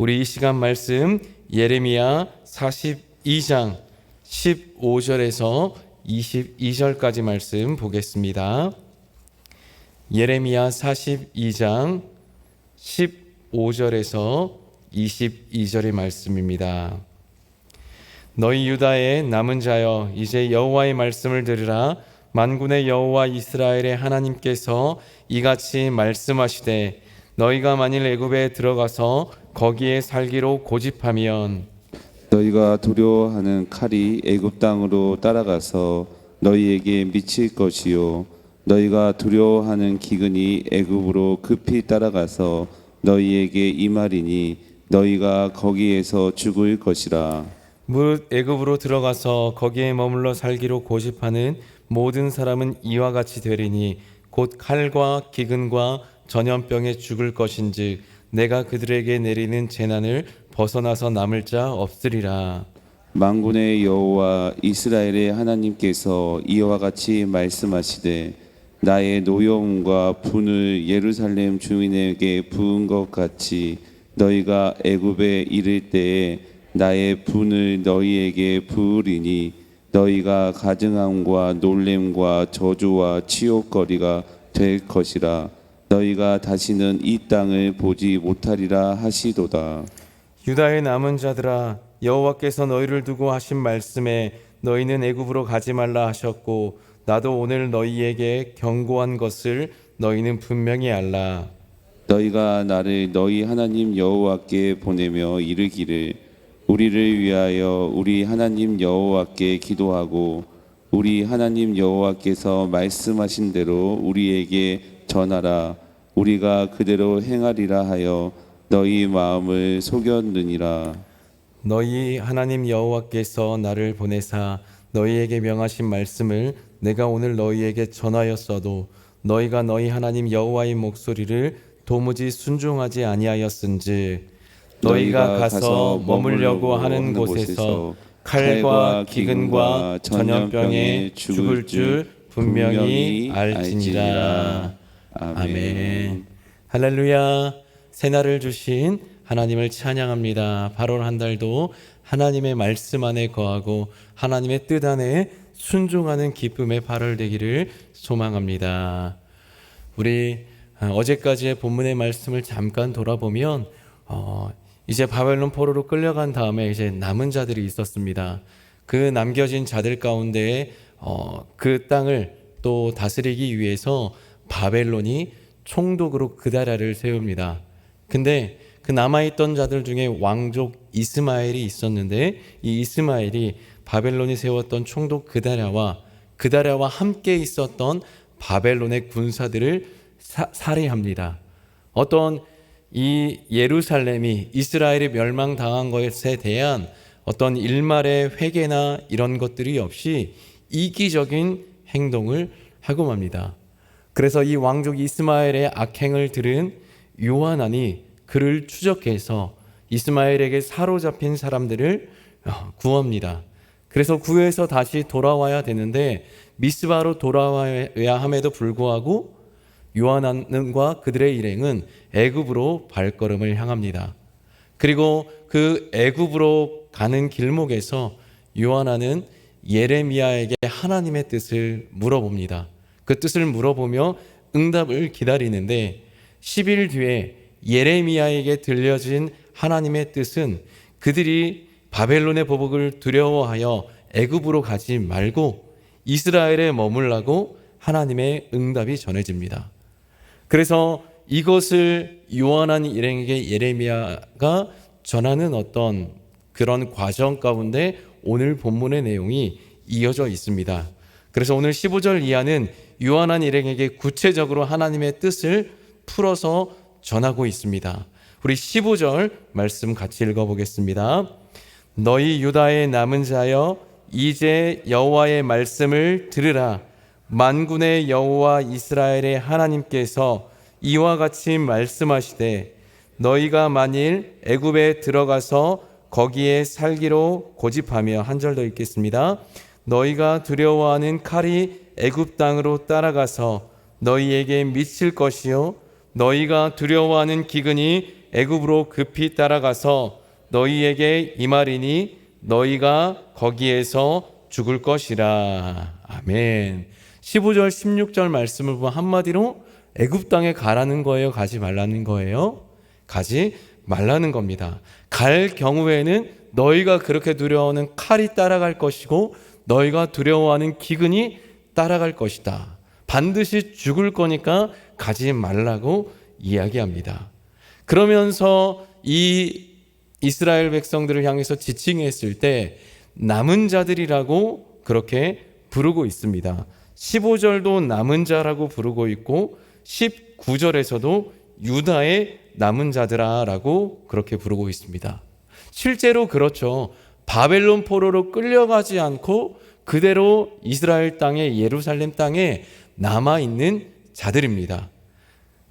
우리 이 시간 말씀 예레미야 42장 15절에서 22절까지 말씀 보겠습니다. 예레미야 42장 15절에서 22절의 말씀입니다. 너희 유다의 남은 자여, 이제 여호와의 말씀을 들으라. 만군의 여호와 이스라엘의 하나님께서 이같이 말씀하시되, 너희가 만일 애굽에 들어가서 거기에 살기로 고집하면 너희가 두려워하는 칼이 애굽 땅으로 따라가서 너희에게 미칠 것이요, 너희가 두려워하는 기근이 애굽으로 급히 따라가서 너희에게 임하리니 너희가 거기에서 죽을 것이라. 무릇 애굽으로 들어가서 거기에 머물러 살기로 고집하는 모든 사람은 이와 같이 되리니 곧 칼과 기근과 전염병에 죽을 것인즉 내가 그들에게 내리는 재난을 벗어나서 남을 자 없으리라. 만군의 여호와 이스라엘의 하나님께서 이와 같이 말씀하시되, 나의 노여움과 분을 예루살렘 주민에게 부은 것 같이 너희가 애굽에 이를 때에 나의 분을 너희에게 부으리니 너희가 가증함과 놀램과 저주와 치욕거리가 될 것이라. 너희가 다시는 이 땅을 보지 못하리라 하시도다. 유다의 남은 자들아, 여호와께서 너희를 두고 하신 말씀에 너희는 애굽으로 가지 말라 하셨고, 나도 오늘 너희에게 경고한 것을 너희는 분명히 알라. 너희가 나를 너희 하나님 여호와께 보내며 이르기를, 우리를 위하여 우리 하나님 여호와께 기도하고 우리 하나님 여호와께서 말씀하신 대로 우리에게 전하라. 우리가 그대로 행하리라 하여 너희 마음을 속였느니라. 너희 하나님 여호와께서 나를 보내사 너희에게 명하신 말씀을 내가 오늘 너희에게 전하였어도 너희가 너희 하나님 여호와의 목소리를 도무지 순종하지 아니하였은즉 너희가 가서 머물려고 하는 곳에서 칼과 기근과 전염병에 죽을 줄 분명히 알지니라. 아멘. 할렐루야. 새날을 주신 하나님을 찬양합니다. 8월 한 달도 하나님의 말씀 안에 거하고 하나님의 뜻 안에 순종하는 기쁨의 8월 되기를 소망합니다. 우리 어제까지의 본문의 말씀을 잠깐 돌아보면 이제 바벨론 포로로 끌려간 다음에 이제 남은 자들이 있었습니다. 그 남겨진 자들 가운데 그 땅을 또 다스리기 위해서 바벨론이 총독으로 그다랴를 세웁니다. 근데 그 남아있던 자들 중에 왕족 이스마엘이 있었는데, 이 이스마엘이 바벨론이 세웠던 총독 그다랴와 함께 있었던 바벨론의 군사들을 살해합니다. 어떤 이 예루살렘이 이스라엘이 멸망당한 것에 대한 어떤 일말의 회개나 이런 것들이 없이 이기적인 행동을 하고 맙니다. 그래서 이 왕족 이스마엘의 악행을 들은 요하난이 그를 추적해서 이스마엘에게 사로잡힌 사람들을 구합니다. 그래서 구해서 다시 돌아와야 되는데 미스바로 돌아와야 함에도 불구하고 요하난과 그들의 일행은 애굽으로 발걸음을 향합니다. 그리고 그 애굽으로 가는 길목에서 요하난은 예레미야에게 하나님의 뜻을 물어봅니다. 그 뜻을 물어보며 응답을 기다리는데 10일 뒤에 예레미야에게 들려진 하나님의 뜻은 그들이 바벨론의 보복을 두려워하여 애굽으로 가지 말고 이스라엘에 머물라고 하나님의 응답이 전해집니다. 그래서 이것을 요한한 일행에게 예레미야가 전하는 어떤 그런 과정 가운데 오늘 본문의 내용이 이어져 있습니다. 그래서 오늘 15절 이하는 요한한 일행에게 구체적으로 하나님의 뜻을 풀어서 전하고 있습니다. 우리 15절 말씀 같이 읽어보겠습니다. 너희 유다의 남은 자여, 이제 여호와의 말씀을 들으라. 만군의 여호와 이스라엘의 하나님께서 이와 같이 말씀하시되, 너희가 만일 애굽에 들어가서 거기에 살기로 고집하며, 한 절 더 읽겠습니다. 너희가 두려워하는 칼이 애굽 땅으로 따라가서 너희에게 미칠 것이요, 너희가 두려워하는 기근이 애굽으로 급히 따라가서 너희에게 임하리니 너희가 거기에서 죽을 것이라. 아멘. 15절 16절 말씀을 보면 한마디로 애굽 땅에 가라는 거예요, 가지 말라는 거예요? 가지 말라는 겁니다. 갈 경우에는 너희가 그렇게 두려워하는 칼이 따라갈 것이고 너희가 두려워하는 기근이 따라갈 것이다. 반드시 죽을 거니까 가지 말라고 이야기합니다. 그러면서 이 이스라엘 백성들을 향해서 지칭했을 때 남은 자들이라고 그렇게 부르고 있습니다. 15절도 남은 자라고 부르고 있고 19절에서도 유다의 남은 자들아라고 그렇게 부르고 있습니다. 실제로 그렇죠. 바벨론 포로로 끌려가지 않고 그대로 이스라엘 땅에, 예루살렘 땅에 남아있는 자들입니다.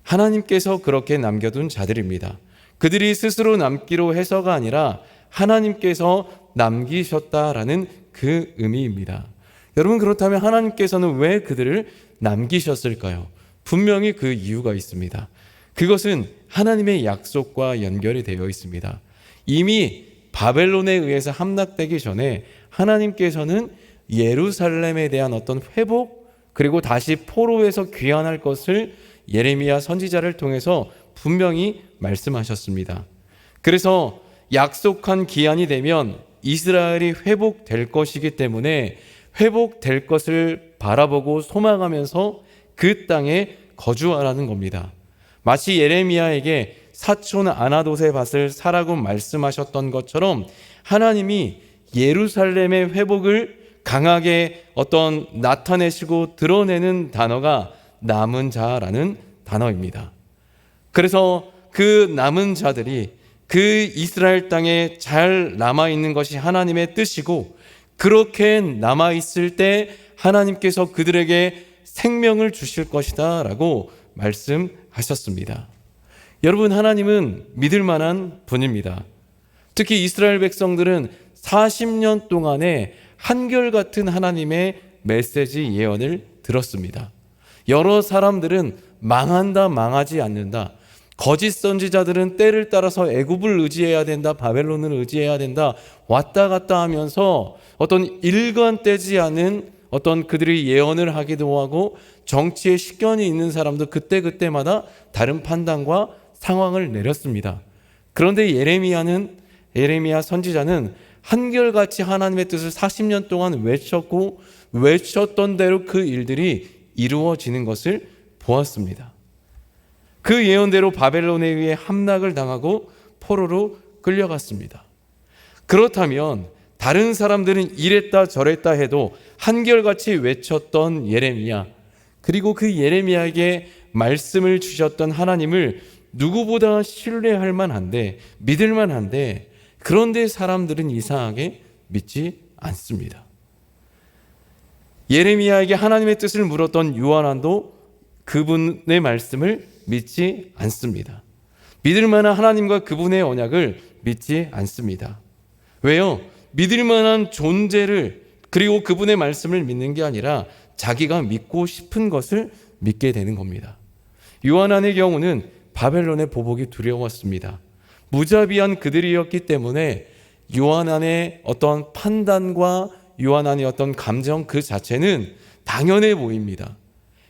하나님께서 그렇게 남겨둔 자들입니다. 그들이 스스로 남기로 해서가 아니라 하나님께서 남기셨다라는 그 의미입니다. 여러분, 그렇다면 하나님께서는 왜 그들을 남기셨을까요? 분명히 그 이유가 있습니다. 그것은 하나님의 약속과 연결이 되어 있습니다. 이미 바벨론에 의해서 함락되기 전에 하나님께서는 예루살렘에 대한 어떤 회복, 그리고 다시 포로에서 귀환할 것을 예레미야 선지자를 통해서 분명히 말씀하셨습니다. 그래서 약속한 기한이 되면 이스라엘이 회복될 것이기 때문에 회복될 것을 바라보고 소망하면서 그 땅에 거주하라는 겁니다. 마치 예레미야에게 사촌 아나돗의 밭을 사라고 말씀하셨던 것처럼 하나님이 예루살렘의 회복을 강하게 어떤 나타내시고 드러내는 단어가 남은 자라는 단어입니다. 그래서 그 남은 자들이 그 이스라엘 땅에 잘 남아있는 것이 하나님의 뜻이고, 그렇게 남아있을 때 하나님께서 그들에게 생명을 주실 것이다 라고 말씀하셨습니다. 여러분, 하나님은 믿을 만한 분입니다. 특히 이스라엘 백성들은 40년 동안에 한결같은 하나님의 메시지 예언을 들었습니다. 여러 사람들은 망한다, 망하지 않는다. 거짓 선지자들은 때를 따라서 애굽을 의지해야 된다, 바벨론을 의지해야 된다, 왔다 갔다 하면서 어떤 일관되지 않은 어떤 그들이 예언을 하기도 하고, 정치에 식견이 있는 사람도 그때그때마다 다른 판단과 상황을 내렸습니다. 그런데 예레미야 선지자는 한결같이 하나님의 뜻을 40년 동안 외쳤고, 외쳤던 대로 그 일들이 이루어지는 것을 보았습니다. 그 예언대로 바벨론에 의해 함락을 당하고 포로로 끌려갔습니다. 그렇다면 다른 사람들은 이랬다 저랬다 해도 한결같이 외쳤던 예레미야, 그리고 그 예레미야에게 말씀을 주셨던 하나님을 누구보다 신뢰할 만한데, 믿을 만한데, 그런데 사람들은 이상하게 믿지 않습니다. 예레미야에게 하나님의 뜻을 물었던 요한도 그분의 말씀을 믿지 않습니다. 믿을 만한 하나님과 그분의 언약을 믿지 않습니다. 왜요? 믿을 만한 존재를, 그리고 그분의 말씀을 믿는 게 아니라 자기가 믿고 싶은 것을 믿게 되는 겁니다. 요한의 경우는 바벨론의 보복이 두려웠습니다. 무자비한 그들이었기 때문에 요한의 어떤 판단과 요한의 어떤 감정 그 자체는 당연해 보입니다.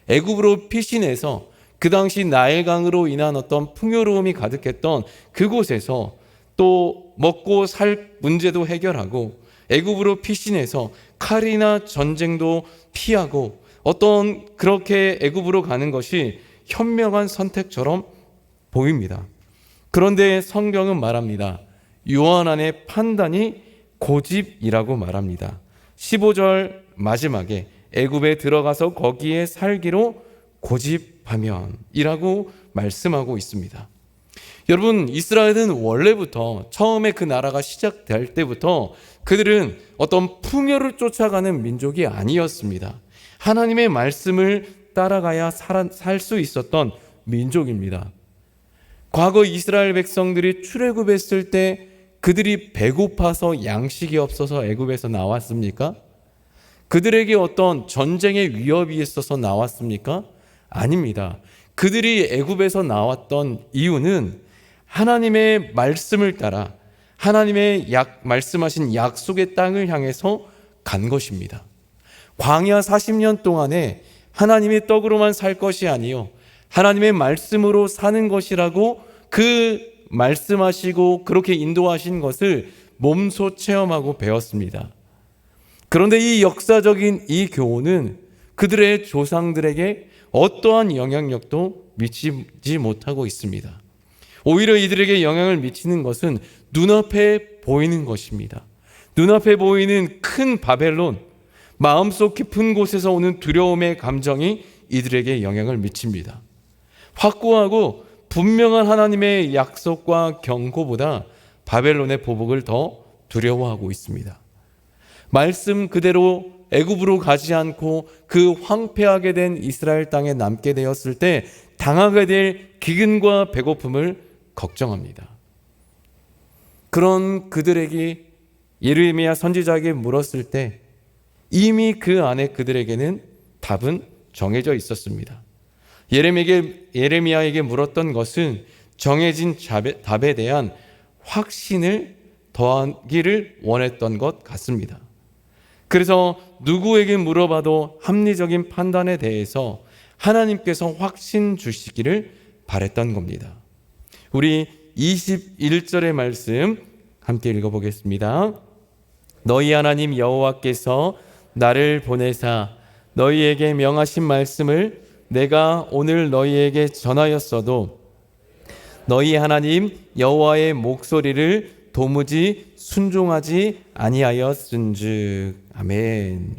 애굽으로 피신해서 그 당시 나일강으로 인한 어떤 풍요로움이 가득했던 그곳에서 또 먹고 살 문제도 해결하고, 애굽으로 피신해서 칼이나 전쟁도 피하고, 어떤 그렇게 애굽으로 가는 것이 현명한 선택처럼 보입니다. 그런데 성경은 말합니다. 요한의 판단이 고집이라고 말합니다. 15절 마지막에 애굽에 들어가서 거기에 살기로 고집하면 이라고 말씀하고 있습니다. 여러분, 이스라엘은 원래부터, 처음에 그 나라가 시작될 때부터 그들은 어떤 풍요를 쫓아가는 민족이 아니었습니다. 하나님의 말씀을 따라가야 살 수 있었던 민족입니다. 과거 이스라엘 백성들이 출애굽했을 때 그들이 배고파서 양식이 없어서 애굽에서 나왔습니까? 그들에게 어떤 전쟁의 위협이 있어서 나왔습니까? 아닙니다. 그들이 애굽에서 나왔던 이유는 하나님의 말씀을 따라 하나님의 말씀하신 약속의 땅을 향해서 간 것입니다. 광야 40년 동안에 하나님의 떡으로만 살 것이 아니요 하나님의 말씀으로 사는 것이라고 그 말씀하시고 그렇게 인도하신 것을 몸소 체험하고 배웠습니다. 그런데 이 역사적인 이 교훈은 그들의 조상들에게 어떠한 영향력도 미치지 못하고 있습니다. 오히려 이들에게 영향을 미치는 것은 눈앞에 보이는 것입니다. 눈앞에 보이는 큰 바벨론, 마음속 깊은 곳에서 오는 두려움의 감정이 이들에게 영향을 미칩니다. 확고하고 분명한 하나님의 약속과 경고보다 바벨론의 보복을 더 두려워하고 있습니다. 말씀 그대로 애굽으로 가지 않고 그 황폐하게 된 이스라엘 땅에 남게 되었을 때 당하게 될 기근과 배고픔을 걱정합니다. 그런 그들에게 예레미야 선지자에게 물었을 때 이미 그 안에 그들에게는 답은 정해져 있었습니다. 예레미야에게 물었던 것은 정해진 답에 대한 확신을 더하기를 원했던 것 같습니다. 그래서 누구에게 물어봐도 합리적인 판단에 대해서 하나님께서 확신 주시기를 바랬던 겁니다. 우리 21절의 말씀 함께 읽어보겠습니다. 너희 하나님 여호와께서 나를 보내사 너희에게 명하신 말씀을 내가 오늘 너희에게 전하였어도 너희 하나님 여호와의 목소리를 도무지 순종하지 아니하였은즉. 아멘.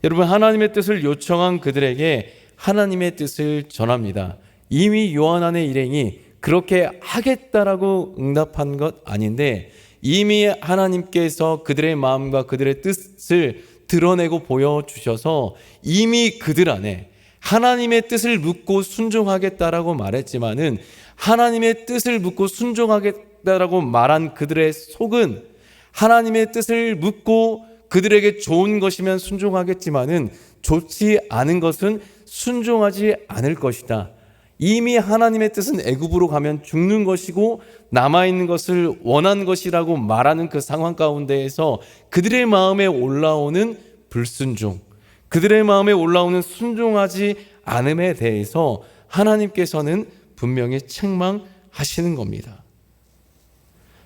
여러분, 하나님의 뜻을 요청한 그들에게 하나님의 뜻을 전합니다. 이미 요한안의 일행이 그렇게 하겠다라고 응답한 것 아닌데 이미 하나님께서 그들의 마음과 그들의 뜻을 드러내고 보여주셔서 이미 그들 안에 하나님의 뜻을 묻고 순종하겠다라고 말했지만은 하나님의 뜻을 묻고 순종하겠다라고 말한 그들의 속은 하나님의 뜻을 묻고 그들에게 좋은 것이면 순종하겠지만은 좋지 않은 것은 순종하지 않을 것이다. 이미 하나님의 뜻은 애굽으로 가면 죽는 것이고 남아있는 것을 원한 것이라고 말하는 그 상황 가운데에서 그들의 마음에 올라오는 불순종, 그들의 마음에 올라오는 순종하지 않음에 대해서 하나님께서는 분명히 책망하시는 겁니다.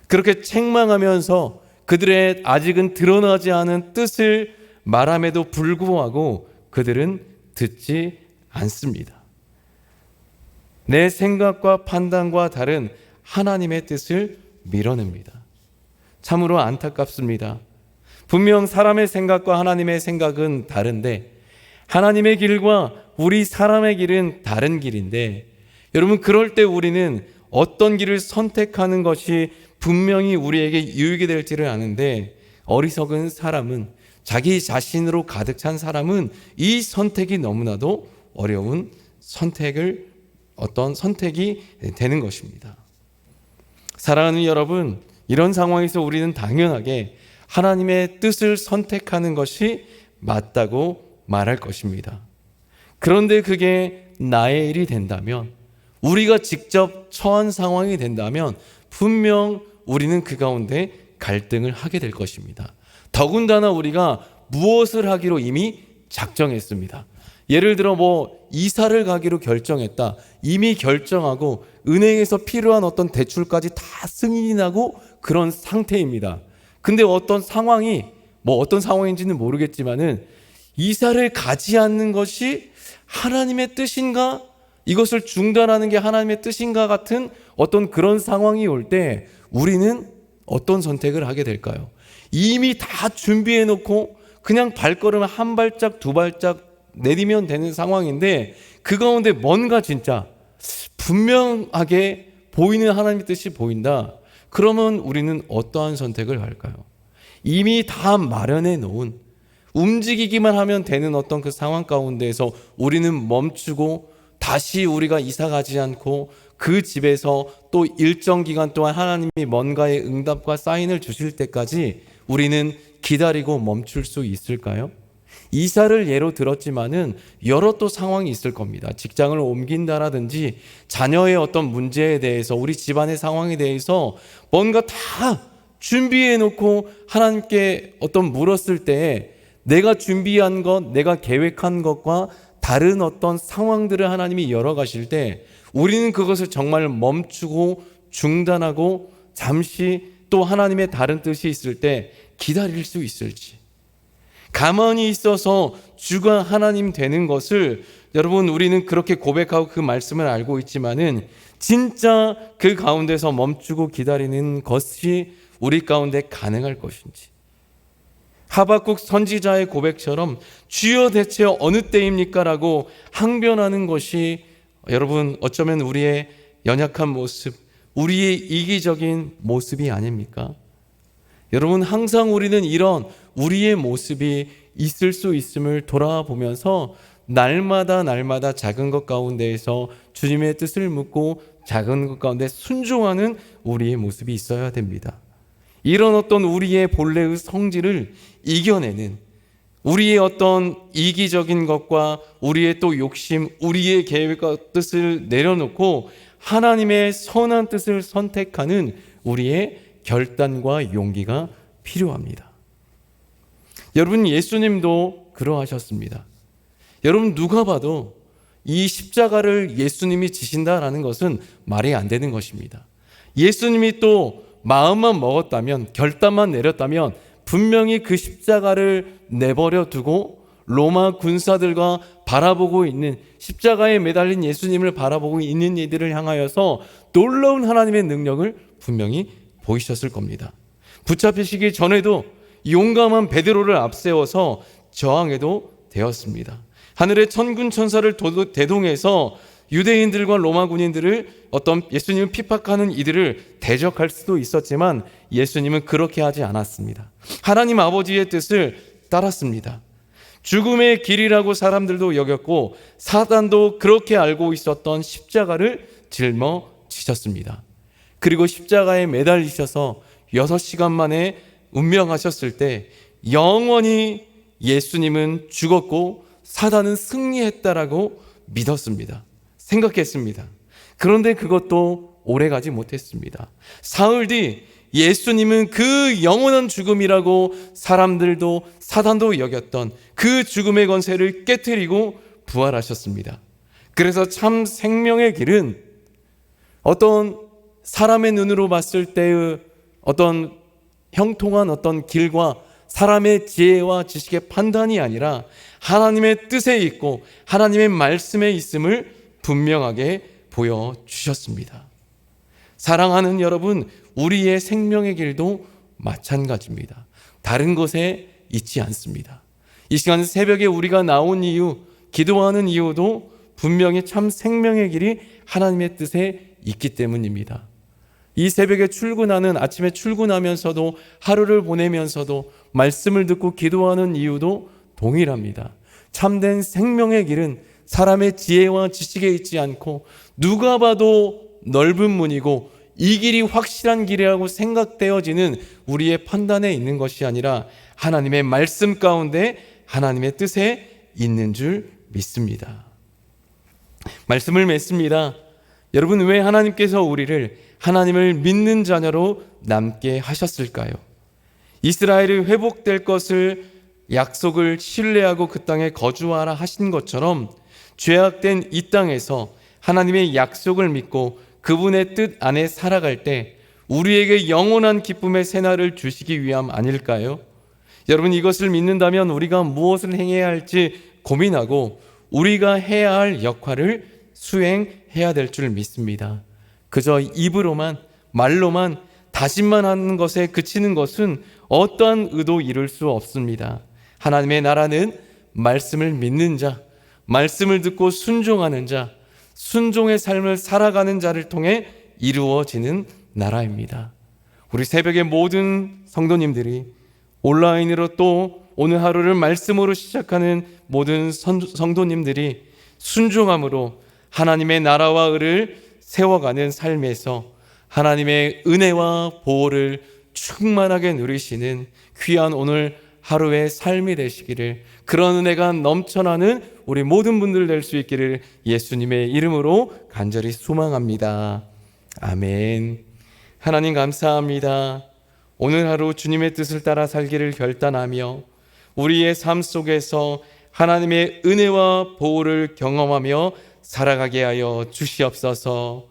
그렇게 책망하면서 그들의 아직은 드러나지 않은 뜻을 말함에도 불구하고 그들은 듣지 않습니다. 내 생각과 판단과 다른 하나님의 뜻을 밀어냅니다. 참으로 안타깝습니다. 분명 사람의 생각과 하나님의 생각은 다른데 하나님의 길과 우리 사람의 길은 다른 길인데 여러분, 그럴 때 우리는 어떤 길을 선택하는 것이 분명히 우리에게 유익이 될지를 아는데 어리석은 사람은, 자기 자신으로 가득 찬 사람은 이 선택이 너무나도 어려운 어떤 선택이 되는 것입니다. 사랑하는 여러분, 이런 상황에서 우리는 당연하게 하나님의 뜻을 선택하는 것이 맞다고 말할 것입니다. 그런데 그게 나의 일이 된다면, 우리가 직접 처한 상황이 된다면 분명 우리는 그 가운데 갈등을 하게 될 것입니다. 더군다나 우리가 무엇을 하기로 이미 작정했습니다. 예를 들어 이사를 가기로 결정했다. 이미 결정하고 은행에서 필요한 어떤 대출까지 다 승인이 나고 그런 상태입니다. 근데 어떤 상황이 어떤 상황인지는 모르겠지만은 이사를 가지 않는 것이 하나님의 뜻인가? 이것을 중단하는 게 하나님의 뜻인가 같은 어떤 그런 상황이 올 때 우리는 어떤 선택을 하게 될까요? 이미 다 준비해 놓고 그냥 발걸음 한 발짝 두 발짝 내리면 되는 상황인데 그 가운데 뭔가 진짜 분명하게 보이는 하나님의 뜻이 보인다. 그러면 우리는 어떠한 선택을 할까요? 이미 다 마련해 놓은, 움직이기만 하면 되는 어떤 그 상황 가운데에서 우리는 멈추고 다시 우리가 이사 가지 않고 그 집에서 또 일정 기간 동안 하나님이 뭔가의 응답과 사인을 주실 때까지 우리는 기다리고 멈출 수 있을까요? 이사를 예로 들었지만은 여러 또 상황이 있을 겁니다. 직장을 옮긴다라든지 자녀의 어떤 문제에 대해서, 우리 집안의 상황에 대해서 뭔가 다 준비해 놓고 하나님께 어떤 물었을 때 내가 준비한 것, 내가 계획한 것과 다른 어떤 상황들을 하나님이 열어가실 때 우리는 그것을 정말 멈추고 중단하고 잠시 또 하나님의 다른 뜻이 있을 때 기다릴 수 있을지, 가만히 있어서 주가 하나님 되는 것을, 여러분 우리는 그렇게 고백하고 그 말씀을 알고 있지만은 진짜 그 가운데서 멈추고 기다리는 것이 우리 가운데 가능할 것인지, 하박국 선지자의 고백처럼 주여 대체 어느 때입니까? 라고 항변하는 것이 여러분 어쩌면 우리의 연약한 모습, 우리의 이기적인 모습이 아닙니까? 여러분 항상 우리는 이런 우리의 모습이 있을 수 있음을 돌아보면서 날마다 작은 것 가운데에서 주님의 뜻을 묻고 작은 것 가운데 순종하는 우리의 모습이 있어야 됩니다. 이런 어떤 우리의 본래의 성질을 이겨내는, 우리의 어떤 이기적인 것과 우리의 또 욕심, 우리의 계획과 뜻을 내려놓고 하나님의 선한 뜻을 선택하는 우리의 결단과 용기가 필요합니다. 여러분 예수님도 그러하셨습니다. 여러분 누가 봐도 이 십자가를 예수님이 지신다라는 것은 말이 안 되는 것입니다. 예수님이 또 마음만 먹었다면, 결단만 내렸다면 분명히 그 십자가를 내버려 두고 로마 군사들과 바라보고 있는, 십자가에 매달린 예수님을 바라보고 있는 이들을 향하여서 놀라운 하나님의 능력을 분명히 보이셨을 겁니다. 붙잡히시기 전에도 용감한 베드로를 앞세워서 저항해도 되었습니다. 하늘의 천군 천사를 대동해서 유대인들과 로마 군인들을, 어떤 예수님을 핍박하는 이들을 대적할 수도 있었지만 예수님은 그렇게 하지 않았습니다. 하나님 아버지의 뜻을 따랐습니다. 죽음의 길이라고 사람들도 여겼고 사단도 그렇게 알고 있었던 십자가를 짊어지셨습니다. 그리고 십자가에 매달리셔서 6시간 만에 운명하셨을 때 영원히 예수님은 죽었고 사단은 승리했다라고 믿었습니다. 생각했습니다. 그런데 그것도 오래가지 못했습니다. 사흘 뒤 예수님은 그 영원한 죽음이라고 사람들도 사단도 여겼던 그 죽음의 권세를 깨트리고 부활하셨습니다. 그래서 참 생명의 길은 어떤 사람의 눈으로 봤을 때의 어떤 형통한 어떤 길과 사람의 지혜와 지식의 판단이 아니라 하나님의 뜻에 있고 하나님의 말씀에 있음을 분명하게 보여주셨습니다. 사랑하는 여러분, 우리의 생명의 길도 마찬가지입니다. 다른 곳에 있지 않습니다. 이 시간 새벽에 우리가 나온 이유, 기도하는 이유도 분명히 참 생명의 길이 하나님의 뜻에 있기 때문입니다. 이 새벽에 출근하는, 아침에 출근하면서도 하루를 보내면서도 말씀을 듣고 기도하는 이유도 동일합니다. 참된 생명의 길은 사람의 지혜와 지식에 있지 않고 누가 봐도 넓은 문이고 이 길이 확실한 길이라고 생각되어지는 우리의 판단에 있는 것이 아니라 하나님의 말씀 가운데 하나님의 뜻에 있는 줄 믿습니다. 말씀을 맺습니다. 여러분, 왜 하나님께서 우리를 하나님을 믿는 자녀로 남게 하셨을까요? 이스라엘이 회복될 것을 약속을 신뢰하고 그 땅에 거주하라 하신 것처럼 죄악된 이 땅에서 하나님의 약속을 믿고 그분의 뜻 안에 살아갈 때 우리에게 영원한 기쁨의 새날을 주시기 위함 아닐까요? 여러분, 이것을 믿는다면 우리가 무엇을 행해야 할지 고민하고 우리가 해야 할 역할을 수행해야 될 줄 믿습니다. 그저 입으로만, 말로만, 다짐만 하는 것에 그치는 것은 어떠한 의도 이룰 수 없습니다. 하나님의 나라는 말씀을 믿는 자, 말씀을 듣고 순종하는 자, 순종의 삶을 살아가는 자를 통해 이루어지는 나라입니다. 우리 새벽에 모든 성도님들이 온라인으로 또 오늘 하루를 말씀으로 시작하는 모든 성도님들이 순종함으로 하나님의 나라와 의를 세워가는 삶에서 하나님의 은혜와 보호를 충만하게 누리시는 귀한 오늘 하루의 삶이 되시기를, 그런 은혜가 넘쳐나는 우리 모든 분들 될 수 있기를 예수님의 이름으로 간절히 소망합니다. 아멘. 하나님 감사합니다. 오늘 하루 주님의 뜻을 따라 살기를 결단하며 우리의 삶 속에서 하나님의 은혜와 보호를 경험하며 살아가게 하여 주시옵소서.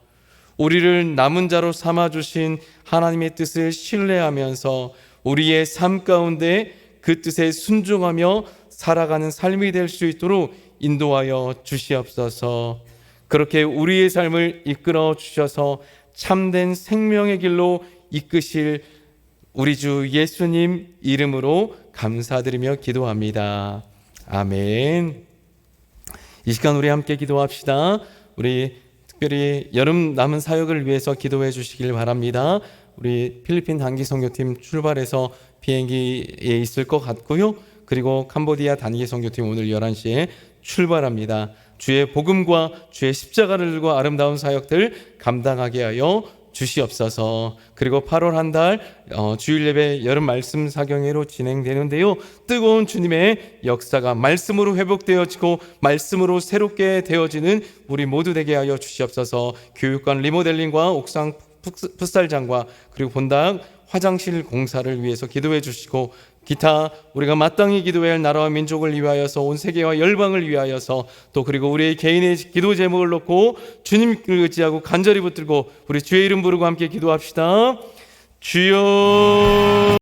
우리를 남은 자로 삼아주신 하나님의 뜻을 신뢰하면서 우리의 삶 가운데 그 뜻에 순종하며 살아가는 삶이 될 수 있도록 인도하여 주시옵소서. 그렇게 우리의 삶을 이끌어 주셔서 참된 생명의 길로 이끄실 우리 주 예수님 이름으로 감사드리며 기도합니다. 아멘. 이 시간 우리 함께 기도합시다. 우리 특별히 여름 남은 사역을 위해서 기도해 주시길 바랍니다. 우리 필리핀 단기 선교팀 출발해서 비행기에 있을 것 같고요. 그리고 캄보디아 단기 선교팀 오늘 11시에 출발합니다. 주의 복음과 주의 십자가를 들고 아름다운 사역들 감당하게 하여 주시옵소서. 그리고 8월 한 달 주일 예배 여름 말씀 사경회로 진행되는데요. 뜨거운 주님의 역사가 말씀으로 회복되어지고 말씀으로 새롭게 되어지는 우리 모두 되게 하여 주시옵소서. 교육관 리모델링과 옥상 풋살장과 그리고 본당 화장실 공사를 위해서 기도해 주시고, 기타 우리가 마땅히 기도해야 할 나라와 민족을 위하여서 온 세계와 열방을 위하여서 또 그리고 우리의 개인의 기도 제목을 놓고 주님을 의지하고 간절히 붙들고 우리 주의 이름 부르고 함께 기도합시다. 주여